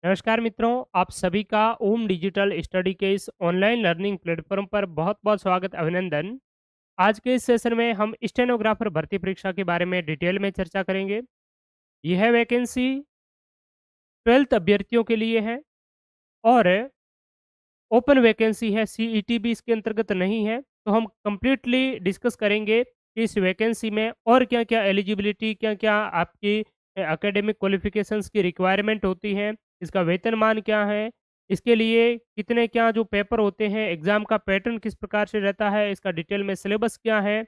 नमस्कार मित्रों, आप सभी का ओम डिजिटल स्टडी के इस ऑनलाइन लर्निंग प्लेटफॉर्म पर बहुत-बहुत स्वागत अभिनंदन। आज के इस सेशन में हम स्टेनोग्राफर भर्ती परीक्षा के बारे में डिटेल में चर्चा करेंगे। यह वैकेंसी 12th अभ्यर्थियों के लिए है और ओपन वैकेंसी है, सीईटी भी इसके अंतर्गत नहीं है। तो हम कंप्लीटली डिस्कस करेंगे कि इस वैकेंसी में और क्या-क्या एलिजिबिलिटी, क्या-क्या आपकी एकेडमिक क्वालिफिकेशंस की रिक्वायरमेंट होती है, इसका वेतनमान क्या है, इसके लिए कितने क्या जो पेपर होते हैं, एग्ज़ाम का पैटर्न किस प्रकार से रहता है, इसका डिटेल में सिलेबस क्या है।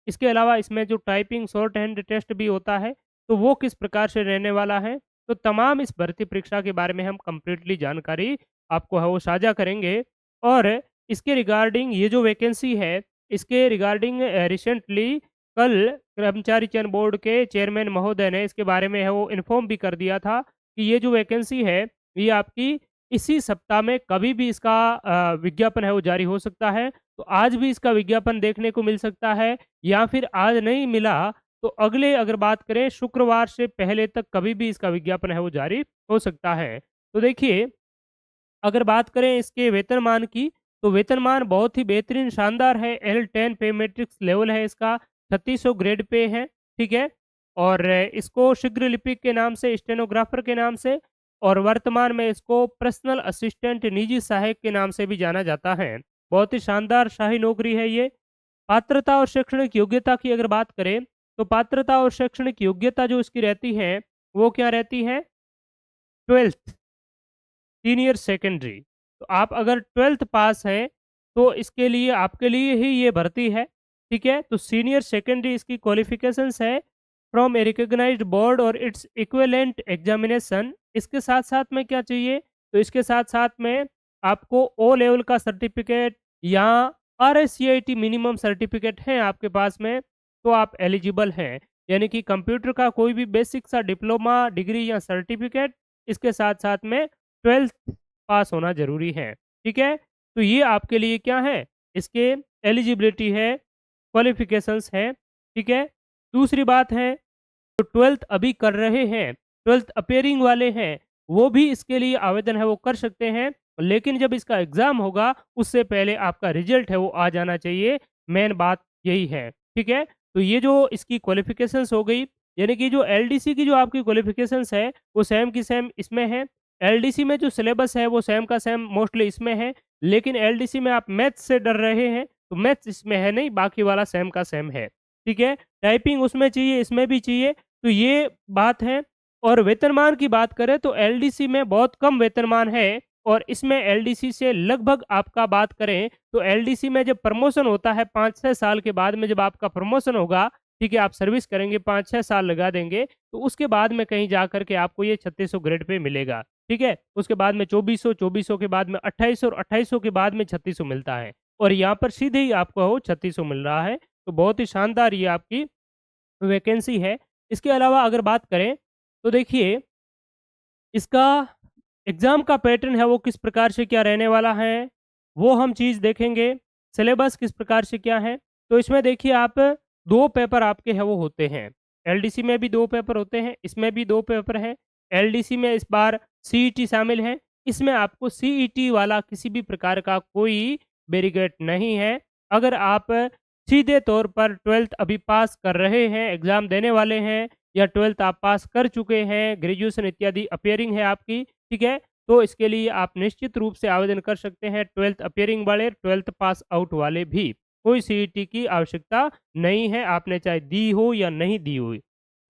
इसके अलावा इसमें जो टाइपिंग शॉर्ट हैंड टेस्ट भी होता है, तो वो किस प्रकार से रहने वाला है। तो तमाम इस भर्ती परीक्षा के बारे में हम कंप्लीटली जानकारी आपको है वो साझा करेंगे और इसके रिगार्डिंग ये जो वैकेंसी है, इसके रिगार्डिंग रिसेंटली कल कर्मचारी चयन बोर्ड के चेयरमैन महोदय ने इसके बारे में है वो इन्फॉर्म भी कर दिया था कि ये जो वैकेंसी है, ये आपकी इसी सप्ताह में कभी भी इसका विज्ञापन है वो जारी हो सकता है। तो आज भी इसका विज्ञापन देखने को मिल सकता है या फिर आज नहीं मिला, तो अगले अगर बात करें शुक्रवार से पहले तक कभी भी इसका विज्ञापन है वो जारी हो सकता है। तो देखिए, अगर बात करें इसके वेतनमान की, तो वेतनमान बहुत ही बेहतरीन शानदार है। L10 पे मैट्रिक्स लेवल है इसका, 3600 ग्रेड पे है, ठीक है? और इसको शीघ्र लिपिक के नाम से, स्टेनोग्राफर के नाम से और वर्तमान में इसको पर्सनल असिस्टेंट निजी सहायक के नाम से भी जाना जाता है। बहुत ही शानदार शाही नौकरी है ये। पात्रता और शैक्षणिक योग्यता की अगर बात करें, तो पात्रता और शैक्षणिक योग्यता जो इसकी रहती है, वो क्या रहती है? 12th senior secondary. तो आप अगर 12th पास हैं, तो इसके लिए आपके लिए ही ये भर्ती है, ठीक है? तो सीनियर सेकेंडरी इसकी क्वालिफ़िकेशंस है फ्रॉम ए रिकॉग्नाइज्ड बोर्ड और इट्स इक्विवेलेंट एग्ज़ामिनेशन। इसके साथ-साथ में क्या चाहिए? तो इसके साथ-साथ में आपको ओ लेवल का सर्टिफ़िकेट या आरएससीआईटी मिनिमम सर्टिफ़िकेट है आपके पास में, तो आप एलिजिबल हैं। यानी कि कंप्यूटर का कोई भी बेसिक सा डिप्लोमा, डिग्री या सर्टिफ़िकेट, इसके साथ-साथ में 12th पास होना ज़रूरी है, ठीक है? तो ये आपके लिए क्या है, इसके एलिजिबिलिटी है, क्वालिफ़िकेशंस है, ठीक है? दूसरी बात है, जो 12th अभी कर रहे हैं, 12th अपीयरिंग वाले हैं, वो भी इसके लिए आवेदन है वो कर सकते हैं, लेकिन जब इसका एग्ज़ाम होगा, उससे पहले आपका रिज़ल्ट है वो आ जाना चाहिए, मेन बात यही है, ठीक है? तो ये जो इसकी क्वालिफ़िकेशंस हो गई, यानी कि जो एलडीसी की जो आपकी क्वालिफ़िकेशंस है, वो सेम की सेम इसमें है। एलडीसी में जो सिलेबस है, वो सेम का सेम मोस्टली इसमें है, लेकिन एलडीसी में आप मैथ्स से डर रहे हैं, तो मैथ्स इसमें है नहीं, बाकी वाला सेम का सेम है, ठीक है? टाइपिंग उसमें चाहिए, इसमें भी चाहिए, तो ये बात है। और वेतनमान की बात करें तो एलडीसी में बहुत कम वेतनमान है और इसमें एलडीसी से लगभग आपका बात करें तो एलडीसी में जब प्रमोशन होता है 5-6 साल के बाद में जब आपका प्रमोशन होगा, ठीक है, आप सर्विस करेंगे 5-6 साल लगा देंगे, तो उसके बाद में कहीं जा कर के आपको ये 3600 ग्रेड पे मिलेगा, ठीक है? उसके बाद में 2400, 2400 के बाद में 2800 और 2800 के बाद में 3600 मिलता है और यहाँ पर सीधे ही आपको वो 3600 मिल रहा है, तो बहुत ही शानदार ये आपकी वैकेंसी है। इसके अलावा अगर बात करें, तो देखिए इसका एग्ज़ाम का पैटर्न है वो किस प्रकार से क्या रहने वाला है, वो हम चीज़ देखेंगे। सिलेबस किस प्रकार से क्या है, तो इसमें देखिए आप 2 पेपर आपके हैं वो होते हैं। एलडीसी में भी 2 पेपर होते हैं, इसमें भी 2 पेपर हैं। एलडीसी में इस बार सीईटी शामिल है, इसमें आपको सीईटी वाला किसी भी प्रकार का कोई बैरिकेड नहीं है। अगर आप सीधे तौर पर 12th अभी पास कर रहे हैं, एग्ज़ाम देने वाले हैं या 12th आप पास कर चुके हैं, ग्रेजुएशन इत्यादि अपीयरिंग है आपकी, ठीक है? तो इसके लिए आप निश्चित रूप से आवेदन कर सकते हैं 12th अपीयरिंग वाले, 12th पास आउट वाले भी। कोई सीईटी की आवश्यकता नहीं है, आपने चाहे दी हो या नहीं दी हो।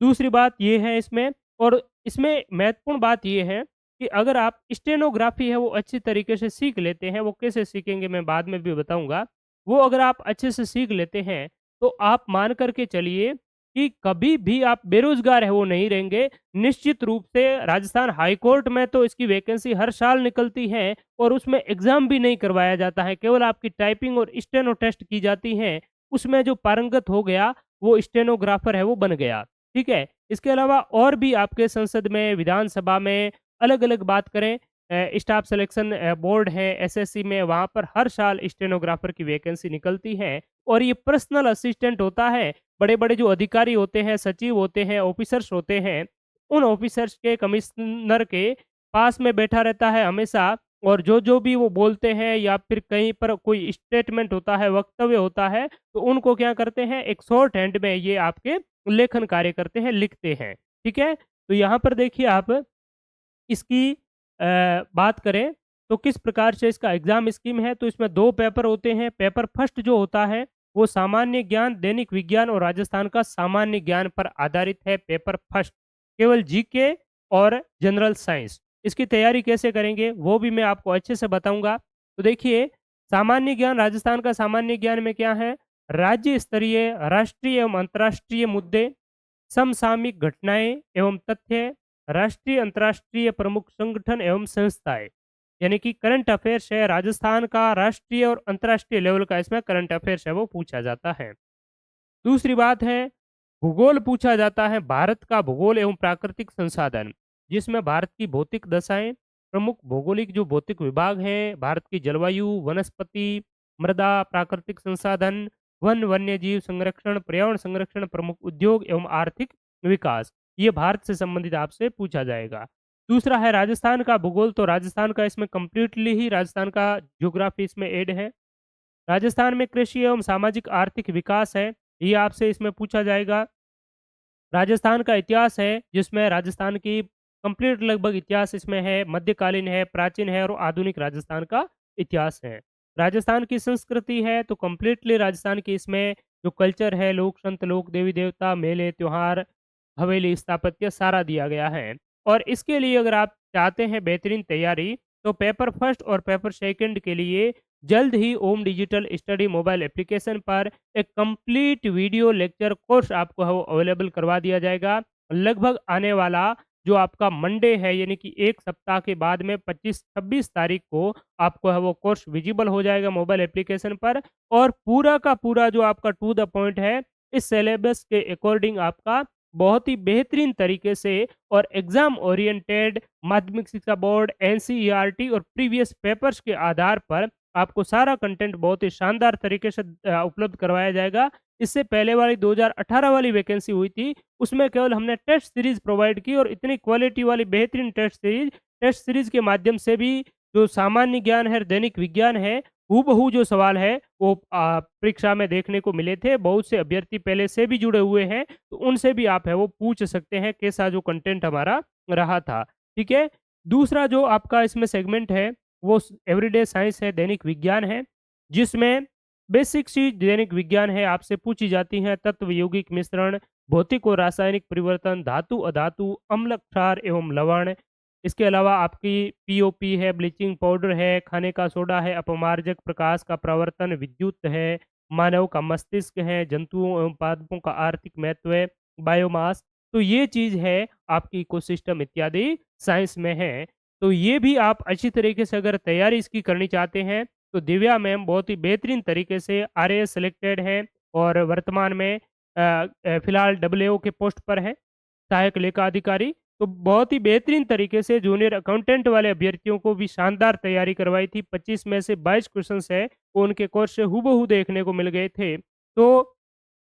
दूसरी बात ये है इसमें और इसमें महत्वपूर्ण बात ये है कि अगर आप स्टेनोग्राफ़ी है वो अच्छी तरीके से सीख लेते हैं, वो कैसे सीखेंगे मैं बाद में भी बताऊँगा। वो अगर आप अच्छे से सीख लेते हैं, तो आप मान कर के चलिए कि कभी भी आप बेरोज़गार है वो नहीं रहेंगे। निश्चित रूप से राजस्थान हाई कोर्ट में तो इसकी वैकेंसी हर साल निकलती है और उसमें एग्ज़ाम भी नहीं करवाया जाता है, केवल आपकी टाइपिंग और स्टेनो टेस्ट की जाती हैं। उसमें जो पारंगत हो गया, वो स्टेनोग्राफ़र है वो बन गया, ठीक है? इसके अलावा और भी आपके संसद में, विधानसभा में अलग-अलग बात करें स्टाफ सिलेक्शन बोर्ड है, एसएससी में, वहाँ पर हर साल स्टेनोग्राफ़र की वैकेंसी निकलती है और ये पर्सनल असिस्टेंट होता है। बड़े-बड़े जो अधिकारी होते हैं, सचिव होते हैं, ऑफ़िसर्स होते हैं, उन ऑफ़िसर्स के, कमिश्नर के पास में बैठा रहता है हमेशा और जो भी वो बोलते हैं या फिर कहीं पर कोई स्टेटमेंट होता है, वक्तव्य होता है, तो उनको क्या करते हैं, एक शॉर्ट हैंड में ये आपके लेखन कार्य करते हैं, लिखते हैं। ठीक है? तो यहाँ पर देखिए आप इसकी बात करें तो किस प्रकार से इसका एग्ज़ाम स्कीम है, तो इसमें 2 पेपर होते हैं। पेपर फर्स्ट जो होता है, वो सामान्य ज्ञान, दैनिक विज्ञान और राजस्थान का सामान्य ज्ञान पर आधारित है, पेपर फर्स्ट। केवल जीके और जनरल साइंस। इसकी तैयारी कैसे करेंगे, वो भी मैं आपको अच्छे से बताऊँगा। तो देखिए, सामान्य ज्ञान, राजस्थान का सामान्य ज्ञान में क्या है, राज्य स्तरीय, राष्ट्रीय एवं अंतर्राष्ट्रीय मुद्दे, समसामयिक घटनाएँ एवं तथ्य, राष्ट्रीय अंतर्राष्ट्रीय प्रमुख संगठन एवं संस्थाएँ, यानी कि करंट अफ़ेयर्स है राजस्थान का, राष्ट्रीय और अंतर्राष्ट्रीय लेवल का इसमें करंट अफ़ेयर्स है वो पूछा जाता है। दूसरी बात है, भूगोल पूछा जाता है, भारत का भूगोल एवं प्राकृतिक संसाधन, जिसमें भारत की भौतिक दशाएँ, प्रमुख भौगोलिक जो भौतिक विभाग हैं, भारत की जलवायु, वनस्पति, मृदा, प्राकृतिक संसाधन, वन, वन्यजीव संरक्षण, पर्यावरण संरक्षण, प्रमुख उद्योग एवं आर्थिक विकास, ये भारत से संबंधित आपसे पूछा जाएगा। दूसरा है राजस्थान का भूगोल, तो राजस्थान का इसमें कंप्लीटली ही राजस्थान का ज्योग्राफी इसमें ऐड है। राजस्थान में कृषि एवं सामाजिक आर्थिक विकास है, ये आपसे इसमें पूछा जाएगा। राजस्थान का इतिहास है, जिसमें राजस्थान की कंप्लीट लगभग इतिहास इसमें है, मध्यकालीन है, प्राचीन है और आधुनिक राजस्थान का इतिहास है। राजस्थान की संस्कृति है, तो कंप्लीटली राजस्थान की इसमें जो कल्चर है, लोक संत, लोक देवी-देवता, मेले, त्योहार, हवेली, स्थापत्य सारा दिया गया है। और इसके लिए अगर आप चाहते हैं बेहतरीन तैयारी, तो पेपर फर्स्ट और पेपर सेकंड के लिए जल्द ही ओम डिजिटल स्टडी मोबाइल एप्लीकेशन पर एक कंप्लीट वीडियो लेक्चर कोर्स आपको है वो अवेलेबल करवा दिया जाएगा। लगभग आने वाला जो आपका मंडे है, यानी कि 1 सप्ताह के बाद में 25-26 तारीख को आपको है वो कोर्स विज़िबल हो जाएगा मोबाइल एप्लीकेशन पर और पूरा का पूरा जो आपका टू द पॉइंट है, इस सिलेबस के अकॉर्डिंग आपका बहुत ही बेहतरीन तरीके से और एग्ज़ाम ओरिएंटेड माध्यमिक शिक्षा बोर्ड, एनसीईआरटी और प्रीवियस पेपर्स के आधार पर आपको सारा कंटेंट बहुत ही शानदार तरीके से उपलब्ध करवाया जाएगा। इससे पहले वाली 2018 वाली वैकेंसी हुई थी, उसमें केवल हमने टेस्ट सीरीज़ प्रोवाइड की और इतनी क्वालिटी वाली बेहतरीन टेस्ट सीरीज़ के माध्यम से भी जो सामान्य ज्ञान है, दैनिक विज्ञान है, हूबहू जो सवाल है वो परीक्षा में देखने को मिले थे। बहुत से अभ्यर्थी पहले से भी जुड़े हुए हैं, तो उनसे भी आप है वो पूछ सकते हैं कैसा जो कंटेंट हमारा रहा था। ठीक है? दूसरा जो आपका इसमें सेगमेंट है वो एवरीडे साइंस है, दैनिक विज्ञान है, जिसमें बेसिक सी दैनिक विज्ञान है, आपसे पूछी जाती हैं तत्व यौगिक मिश्रण, भौतिक और रासायनिक परिवर्तन, धातु अधातु, अम्ल क्षार एवं लवण। इसके अलावा आपकी पीओपी है, ब्लीचिंग पाउडर है, खाने का सोडा है, अपमार्जक, प्रकाश का प्रवर्तन, विद्युत है, मानव का मस्तिष्क है, जंतुओं एवं पादपों का आर्थिक महत्व है, बायोमास। तो ये चीज़ है आपकी इकोसिस्टम इत्यादि साइंस में है। तो ये भी आप अच्छी तरीके से अगर तैयारी इसकी करनी चाहते हैं, तो दिव्या मैम बहुत ही बेहतरीन तरीके से आरएएस सेलेक्टेड हैं और वर्तमान में फिलहाल डब्ल्यूओ के पोस्ट पर हैं, सहायक लेखा अधिकारी। तो बहुत ही बेहतरीन तरीके से जूनियर अकाउंटेंट वाले अभ्यर्थियों को भी शानदार तैयारी करवाई थी। 25 में से 22 क्वेश्चंस है, वो उनके कोर्स से हूबहू देखने को मिल गए थे। तो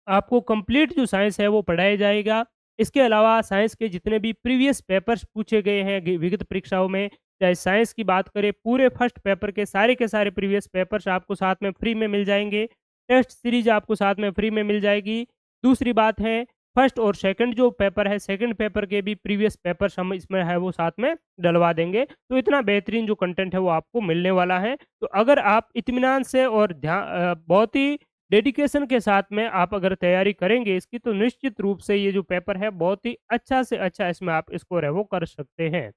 आपको कंप्लीट जो साइंस है वो पढ़ाया जाएगा। इसके अलावा साइंस के जितने भी प्रीवियस पेपर्स पूछे गए हैं विगत परीक्षाओं में, चाहे साइंस की बात करें, पूरे फर्स्ट पेपर के सारे प्रीवियस पेपर्स आपको साथ में फ्री में मिल जाएँगे। टेस्ट सीरीज़ आपको साथ में फ्री में मिल जाएगी। दूसरी बात है, फर्स्ट और सेकंड जो पेपर है, सेकंड पेपर के भी प्रीवियस पेपर्स हम इसमें है वो साथ में डलवा देंगे। तो इतना बेहतरीन जो कंटेंट है वो आपको मिलने वाला है। तो अगर आप इत्मीनान से और बहुत ही डेडिकेशन के साथ में आप अगर तैयारी करेंगे इसकी, तो निश्चित रूप से ये जो पेपर है बहुत ही अच्छा से अच्छा इसमें आप स्कोर है वो कर सकते हैं।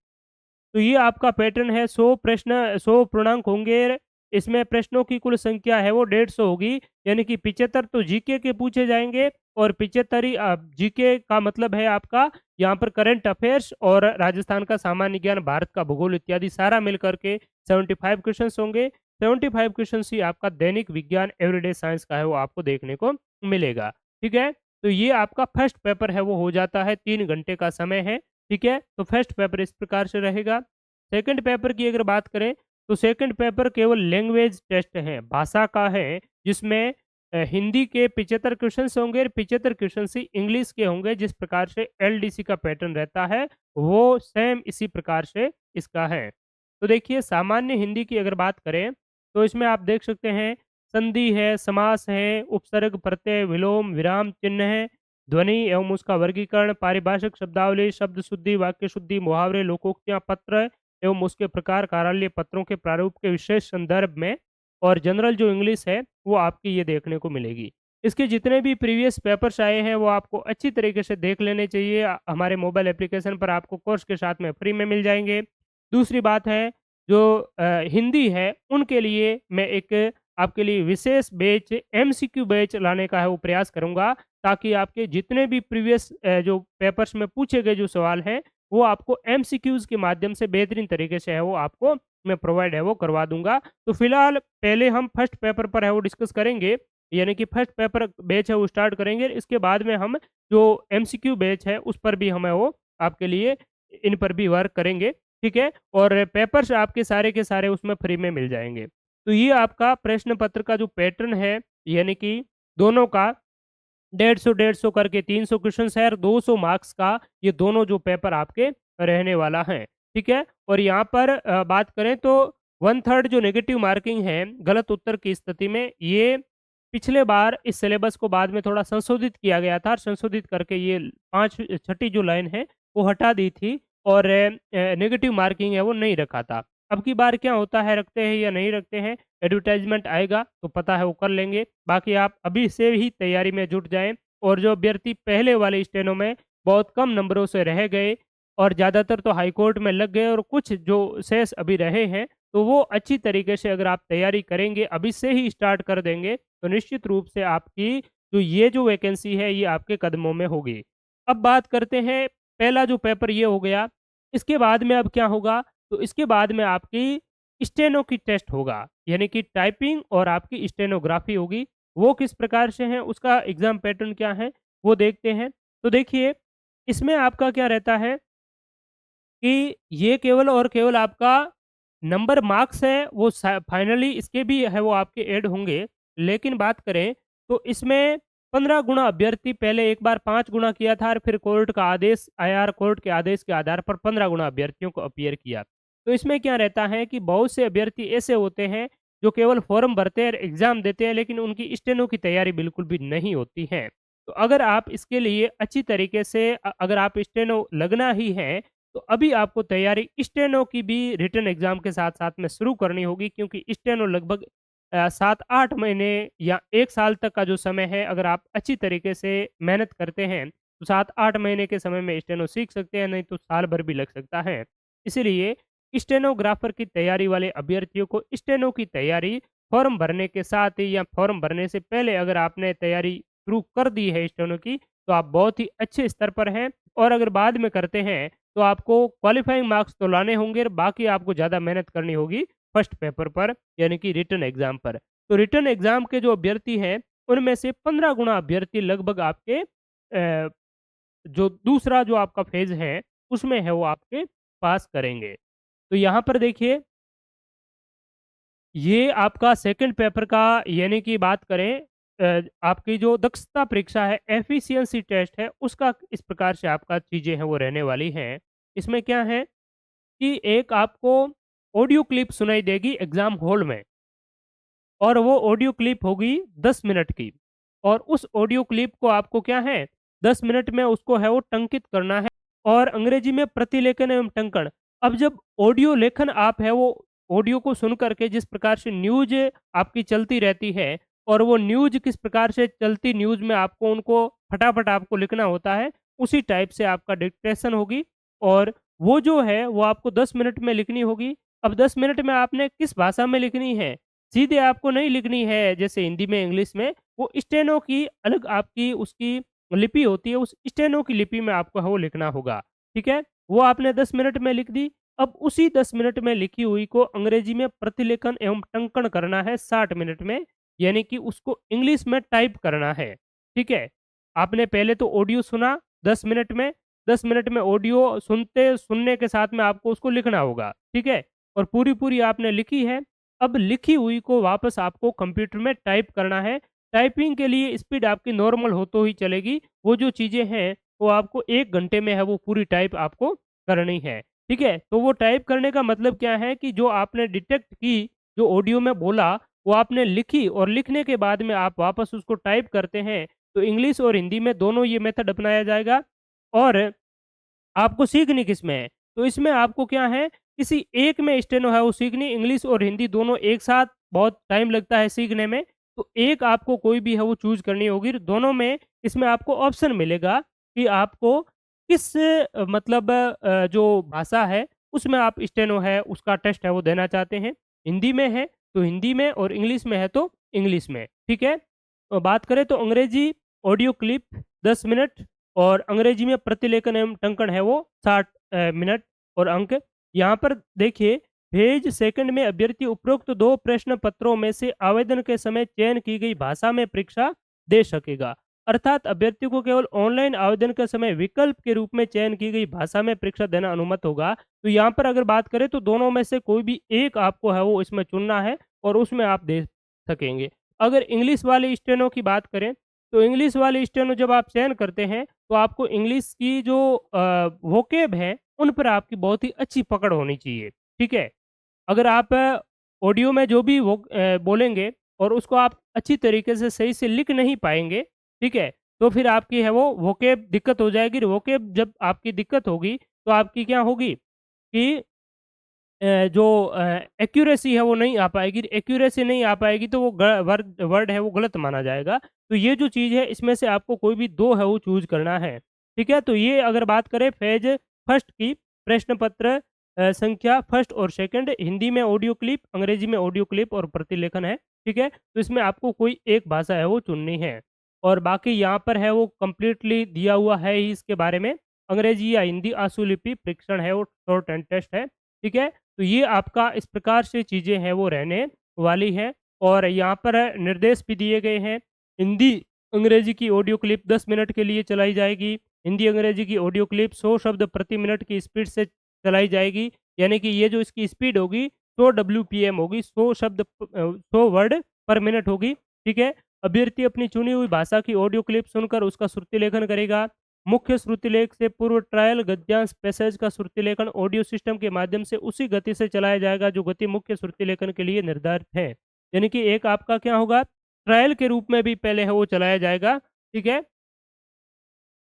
तो ये आपका पैटर्न है, 100 प्रश्न, 100 पूर्णांक होंगे। इसमें प्रश्नों की कुल संख्या है वो 150 होगी, यानी कि 75 तो जीके के पूछे जाएँगे और 75 ही जीके का मतलब है आपका यहाँ पर करंट अफ़ेयर्स और राजस्थान का सामान्य ज्ञान, भारत का भूगोल इत्यादि सारा मिल कर के 75 क्वेश्चन्स होंगे। 75 क्वेश्चन्स ही आपका दैनिक विज्ञान एवरीडे साइंस का है वो आपको देखने को मिलेगा। ठीक है? तो ये आपका फर्स्ट पेपर है वो हो जाता है, 3 घंटे का समय है। ठीक है? तो फर्स्ट पेपर इस प्रकार से रहेगा। सेकंड पेपर की अगर बात करें, तो सेकंड पेपर केवल लैंग्वेज टेस्ट है, भाषा का है, जिसमें हिंदी के 75 क्वेश्चन्स होंगे और 75 क्वेश्चन्स ही इंग्लिश के होंगे। जिस प्रकार से एलडीसी का पैटर्न रहता है, वो सेम इसी प्रकार से इसका है। तो देखिए सामान्य हिंदी की अगर बात करें, तो इसमें आप देख सकते हैं संधि है, समास है, उपसर्ग, प्रत्यय, विलोम, विराम चिन्ह है, ध्वनि एवं उसका वर्गीकरण, पारिभाषिक शब्दावली, शब्द शुद्धि, वाक्य शुद्धि, मुहावरे, लोकोक्तियाँ, पत्र एवं उसके प्रकार, कार्यालय पत्रों के प्रारूप के विशेष संदर्भ में और जनरल जो इंग्लिश है, वो आपकी ये देखने को मिलेगी। इसके जितने भी प्रीवियस पेपर्स आए हैं, वो आपको अच्छी तरीके से देख लेने चाहिए। हमारे मोबाइल एप्लीकेशन पर आपको कोर्स के साथ में फ्री में मिल जाएँगे। दूसरी बात है, जो हिंदी है, उनके लिए मैं एक आपके लिए विशेष बैच, एमसीक्यू बैच लाने का है वो प्रयास करूँगा, ताकि आपके जितने भी प्रीवियस जो पेपर्स में पूछे गए जो सवाल हैं, वो आपको एमसीक्यूज़ के माध्यम से बेहतरीन तरीके से है वो आपको मैं प्रोवाइड है वो करवा दूँगा। तो फिलहाल पहले हम फर्स्ट पेपर पर है वो डिस्कस करेंगे, यानी कि फर्स्ट पेपर बैच है वो स्टार्ट करेंगे। इसके बाद में हम जो एमसीक्यू बैच है उस पर भी हम है वो आपके लिए इन पर भी वर्क करेंगे, ठीक है? और पेपर्स आपके सारे के सारे उसमें फ्री में मिल जाएँगे। तो ये आपका प्रश्न पत्र का जो पैटर्न है, यानी कि दोनों का 150-150 करके 300 क्वेश्चन्स है और 200 मार्क्स का ये दोनों जो पेपर आपके रहने वाला है, ठीक है? और यहाँ पर बात करें तो 1/3 जो नेगेटिव मार्किंग है गलत उत्तर की स्थिति में, ये पिछले बार इस सिलेबस को बाद में थोड़ा संशोधित किया गया था और संशोधित करके ये 5 छठी जो लाइन है वो हटा दी थी और नेगेटिव मार्किंग है वो नहीं रखा था। अब की बार क्या होता है, रखते हैं या नहीं रखते हैं, एडवर्टाइज़मेंट आएगा तो पता है वो कर लेंगे। बाकी आप अभी से ही तैयारी में जुट जाएँ और जो अभ्यर्थी पहले वाले स्टेनों में बहुत कम नंबरों से रह गए और ज़्यादातर तो हाई कोर्ट में लग गए और कुछ जो शेष अभी रहे हैं, तो वो अच्छी तरीके से अगर आप तैयारी करेंगे, अभी से ही स्टार्ट कर देंगे, तो निश्चित रूप से आपकी जो वैकेंसी है, ये आपके कदमों में होगी। अब बात करते हैं, पहला जो पेपर ये हो गया, इसके बाद में अब क्या होगा? तो इसके बाद में आपकी स्टेनो की टेस्ट होगा, यानी कि टाइपिंग और आपकी स्टेनोग्राफी होगी। वो किस प्रकार से है, उसका एग्ज़ाम पैटर्न क्या है, वो देखते हैं। तो देखिए, इसमें आपका क्या रहता है कि ये केवल और केवल आपका नंबर मार्क्स है, वो फाइनली इसके भी है वो आपके ऐड होंगे। लेकिन बात करें तो इसमें 15 गुना अभ्यर्थी पहले एक बार 5 गुना किया था और फिर कोर्ट का आदेश आया और कोर्ट के आदेश के आधार पर 15 गुना अभ्यर्थियों को अपीयर किया। तो इसमें क्या रहता है कि बहुत से अभ्यर्थी ऐसे होते हैं जो केवल फॉर्म भरते हैं और एग्ज़ाम देते हैं, लेकिन उनकी स्टेनो की तैयारी बिल्कुल भी नहीं होती है। तो अगर आप इसके लिए अच्छी तरीके से अगर आप स्टेनो लगना ही है, तो अभी आपको तैयारी स्टेनो की भी रिटन एग्ज़ाम के साथ-साथ में शुरू करनी होगी, क्योंकि स्टेनो लगभग 7-8 महीने या 1 साल तक का जो समय है, अगर आप अच्छी तरीके से मेहनत करते हैं, तो 7-8 महीने के समय में स्टेनो सीख सकते हैं, नहीं तो साल भर भी लग सकता है। इसीलिए स्टेनोग्राफ़र की तैयारी वाले अभ्यर्थियों को स्टेनो की तैयारी फॉर्म भरने के साथ ही या फॉर्म भरने से पहले अगर आपने तैयारी शुरू कर दी है स्टेनो की, तो आप बहुत ही अच्छे स्तर पर हैं और अगर बाद में करते हैं, तो आपको क्वालिफाइंग मार्क्स तो लाने होंगे और बाकी आपको ज़्यादा मेहनत करनी होगी फर्स्ट पेपर पर, यानी कि रिटन एग्ज़ाम पर। तो रिटन एग्ज़ाम के जो अभ्यर्थी हैं, उनमें से 15 गुना अभ्यर्थी लगभग आपके जो दूसरा जो आपका फ़ेज़ है, उसमें है वो आपके पास करेंगे। तो यहाँ पर देखिए, ये आपका सेकंड पेपर का, यानी कि बात करें आपकी जो दक्षता परीक्षा है, एफिशिएंसी टेस्ट है, उसका इस प्रकार से आपका चीज़ें हैं वो रहने वाली हैं। इसमें क्या है कि एक आपको ऑडियो क्लिप सुनाई देगी एग्ज़ाम हॉल में और वो ऑडियो क्लिप होगी 10 मिनट की और उस ऑडियो क्लिप को आपको क्या है 10 मिनट में उसको है वो टंकित करना है और अंग्रेजी में प्रतिलेखन एवं टंकण। अब जब ऑडियो लेखन आप है वो ऑडियो को सुन करके जिस प्रकार से न्यूज़ आपकी चलती रहती है और वो न्यूज़ किस प्रकार से चलती न्यूज़ में आपको उनको फटाफट आपको लिखना होता है, उसी टाइप से आपका डिक्टेशन होगी और वो जो है वो आपको 10 मिनट में लिखनी होगी। अब 10 मिनट में आपने किस भाषा में लिखनी है, सीधे आपको नहीं लिखनी है जैसे हिंदी में, इंग्लिश में, वो स्टेनो की अलग आपकी उसकी लिपि होती है, उस स्टेनो की लिपि में आपको है वो लिखना होगा, ठीक है? वो आपने 10 मिनट में लिख दी, अब उसी 10 मिनट में लिखी हुई को अंग्रेजी में प्रतिलेखन एवं टंकण करना है 60 मिनट में, यानी कि उसको इंग्लिश में टाइप करना है, ठीक है? आपने पहले तो ऑडियो सुना 10 मिनट में, 10 मिनट में ऑडियो सुनने के साथ में आपको उसको लिखना होगा, ठीक है? और पूरी-पूरी आपने लिखी है, अब लिखी हुई को वापस आपको कंप्यूटर में टाइप करना है टाइपिंग के लिए स्पीड आपकी नॉर्मल हो तो ही चलेगी, वो जो चीज़ें हैं, वो आपको 1 घंटे में है वो पूरी टाइप आपको करनी है, ठीक है? तो वो टाइप करने का मतलब क्या है कि जो आपने डिटेक्ट की, जो ऑडियो में बोला, वो आपने लिखी और लिखने के बाद में आप वापस उसको टाइप करते हैं, तो इंग्लिश और हिंदी में दोनों ये मेथड अपनाया जाएगा। और आपको सीखनी किसमें है? तो इसमें आपको क्या है, किसी एक में स्टेनो है वो सीखनी, इंग्लिश और हिंदी दोनों एक साथ बहुत टाइम लगता है सीखने में, तो एक आपको कोई भी है वो चूज़ करनी होगी। दोनों में इसमें आपको ऑप्शन मिलेगा कि आपको किस मतलब जो भाषा है, उसमें आप स्टेनो है, उसका टेस्ट है वो देना चाहते हैं। हिंदी में है, तो हिंदी में और इंग्लिश में है तो इंग्लिश में, ठीक है? बात करें तो अंग्रेजी ऑडियो क्लिप 10 मिनट और अंग्रेजी में प्रतिलेखन एवं टंकण है वो 60 मिनट और अंक। यहाँ पर देखिए, पेज सेकंड में अभ्यर्थी उपरोक्त 2 प्रश्न पत्रों में से आवेदन के समय चयन की गई भाषा में परीक्षा दे सकेगा। अर्थात अभ्यर्थी को केवल ऑनलाइन आवेदन के समय विकल्प के रूप में चयन की गई भाषा में परीक्षा देना अनुमत होगा। तो यहाँ पर अगर बात करें तो दोनों में से कोई भी एक आपको है वो इसमें चुनना है और उसमें आप दे सकेंगे। अगर इंग्लिश वाले स्टेनो की बात करें, तो इंग्लिश वाले स्टेनो जब आप चयन करते हैं, तो आपको इंग्लिश की जो वोकैब है, उन पर आपकी बहुत ही अच्छी पकड़ होनी चाहिए, ठीक है? अगर आप ऑडियो में जो भी वो बोलेंगे और उसको आप अच्छी तरीके से सही से लिख नहीं पाएँगे, ठीक है? तो फिर आपकी है वो वोकैब दिक्कत हो जाएगी। वोकैब जब आपकी दिक्कत होगी, तो आपकी क्या होगी कि जो एक्यूरेसी है वो नहीं आ पाएगी, एक्यूरेसी नहीं आ पाएगी तो वो वर्ड वर्ड है वो गलत माना जाएगा। तो ये जो चीज़ है इसमें से आपको कोई भी 2 है वो चूज़ करना है, ठीक है? तो ये अगर बात करें फेज़ फर्स्ट की, प्रश्न पत्र संख्या फर्स्ट और सेकंड, हिंदी में ऑडियो क्लिप, अंग्रेजी में ऑडियो क्लिप और प्रतिलेखन है, ठीक है? तो इसमें आपको कोई एक भाषा है वो चुननी है और बाकी यहाँ पर है वो कंप्लीटली दिया हुआ है ही इसके बारे में। अंग्रेजी या हिंदी आशुलिपि परीक्षण है वो शॉर्ट एंड टेस्ट है, ठीक है? तो ये आपका इस प्रकार से चीज़ें हैं वो रहने वाली हैं और यहाँ पर निर्देश भी दिए गए हैं। हिंदी, अंग्रेजी की ऑडियो क्लिप 10 मिनट के लिए चलाई जाएगी। हिंदी, अंग्रेजी की ऑडियो क्लिप 100 शब्द प्रति मिनट की स्पीड से चलाई जाएगी। यानी कि ये जो इसकी स्पीड होगी 100 डब्ल्यूपीएम होगी, 100 शब्द 100 वर्ड पर मिनट होगी, ठीक है? अभ्यर्थी अपनी चुनी हुई भाषा की ऑडियो क्लिप सुनकर उसका श्रुतिलेखन करेगा। मुख्य श्रुतिलेख से पूर्व ट्रायल गद्यांश पैसेज का श्रुतिलेखन ऑडियो सिस्टम के माध्यम से उसी गति से चलाया जाएगा जो गति मुख्य श्रुतिलेखन के लिए निर्धारित है। यानी कि एक आपका क्या होगा, ट्रायल के रूप में भी पहले है वो चलाया जाएगा, ठीक है?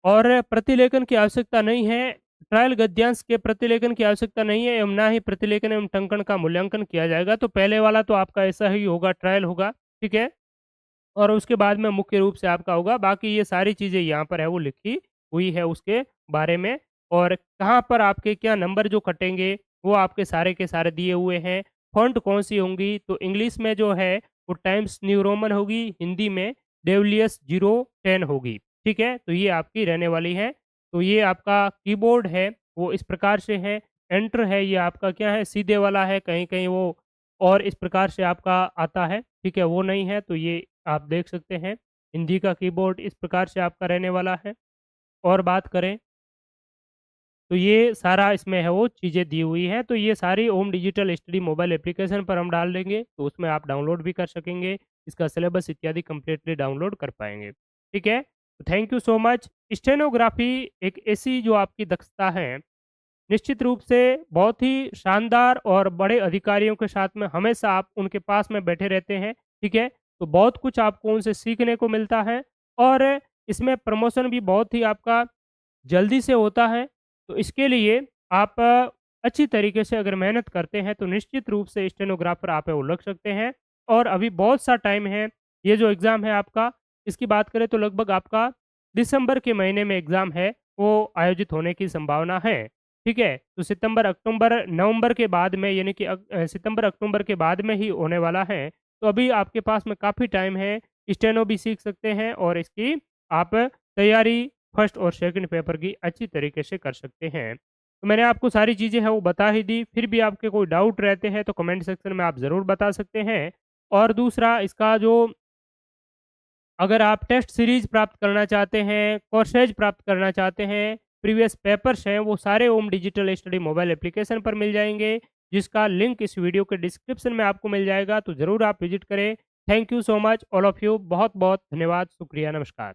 और प्रतिलेखन की आवश्यकता नहीं है, ट्रायल गद्यांश के प्रतिलेखन की आवश्यकता नहीं है एवं ना ही प्रतिलेखन एवं टंकण का मूल्यांकन किया जाएगा। तो पहले वाला तो आपका ऐसा ही होगा, ट्रायल होगा, ठीक है? और उसके बाद में मुख्य रूप से आपका होगा, बाकी ये सारी चीज़ें यहाँ पर है वो लिखी हुई है उसके बारे में और कहाँ पर आपके क्या नंबर जो कटेंगे, वो आपके सारे के सारे दिए हुए हैं। फ़ॉन्ट कौन-सी होंगी, तो इंग्लिश में जो है वो टाइम्स न्यू रोमन होगी, हिंदी में डेविलियर्स 010 होगी, ठीक है? तो ये आपकी रहने वाली है। तो ये आपका कीबोर्ड है, वो इस प्रकार से है। एंटर है, ये आपका क्या है, सीधे वाला है, कहीं-कहीं वो और इस प्रकार से आपका आता है, ठीक है? वो नहीं है, तो ये आप देख सकते हैं, हिंदी का कीबोर्ड इस प्रकार से आपका रहने वाला है। और बात करें, तो ये सारा इसमें है वो चीज़ें दी हुई हैं, तो ये सारी ओम डिजिटल स्टडी मोबाइल एप्लीकेशन पर हम डाल देंगे, तो उसमें आप डाउनलोड भी कर सकेंगे, इसका सिलेबस इत्यादि कंप्लीटली डाउनलोड कर पाएँगे, ठीक है? तो थैंक यू सो मच। स्टेनोग्राफ़ी एक ऐसी जो आपकी दक्षता है, निश्चित रूप से बहुत ही शानदार और बड़े अधिकारियों के साथ में हमेशा आप उनके पास में बैठे रहते हैं, ठीक है? तो बहुत कुछ आपको उनसे सीखने को मिलता है और इसमें प्रमोशन भी बहुत ही आपका जल्दी से होता है। तो इसके लिए आप अच्छी तरीके से अगर मेहनत करते हैं तो निश्चित रूप से स्टेनोग्राफर आप है वो लग सकते हैं और अभी बहुत सा टाइम है। ये जो एग्ज़ाम है आपका, इसकी बात करें तो लगभग आपका दिसंबर के महीने में एग्ज़ाम है, वो आयोजित होने की संभावना है। ठीक है? तो सितंबर, अक्टूबर, नवंबर के बाद में यानी कि सितंबर, अक्टूबर के बाद में ही होने वाला है। तो अभी आपके पास में काफ़ी टाइम है, स्टेनो भी सीख सकते हैं और इसकी आप तैयारी फर्स्ट और सेकंड पेपर की अच्छी तरीके से कर सकते हैं। तो मैंने आपको सारी चीज़ें हैं वो बता ही दी, फिर भी आपके कोई डाउट रहते हैं तो कमेंट सेक्शन में आप ज़रूर बता सकते हैं। और दूसरा इसका जो अगर आप टेस्ट सीरीज़ प्राप्त करना चाहते हैं, कोर्सेज़ प्राप्त करना चाहते हैं, प्रीवियस पेपर्स हैं, वो सारे ओम डिजिटल स्टडी मोबाइल एप्लीकेशन पर मिल जाएँगे, जिसका लिंक इस वीडियो के डिस्क्रिप्शन में आपको मिल जाएगा, तो ज़रूर आप विज़िट करें। Thank you so much all of you. बहुत-बहुत धन्यवाद, शुक्रिया, नमस्कार।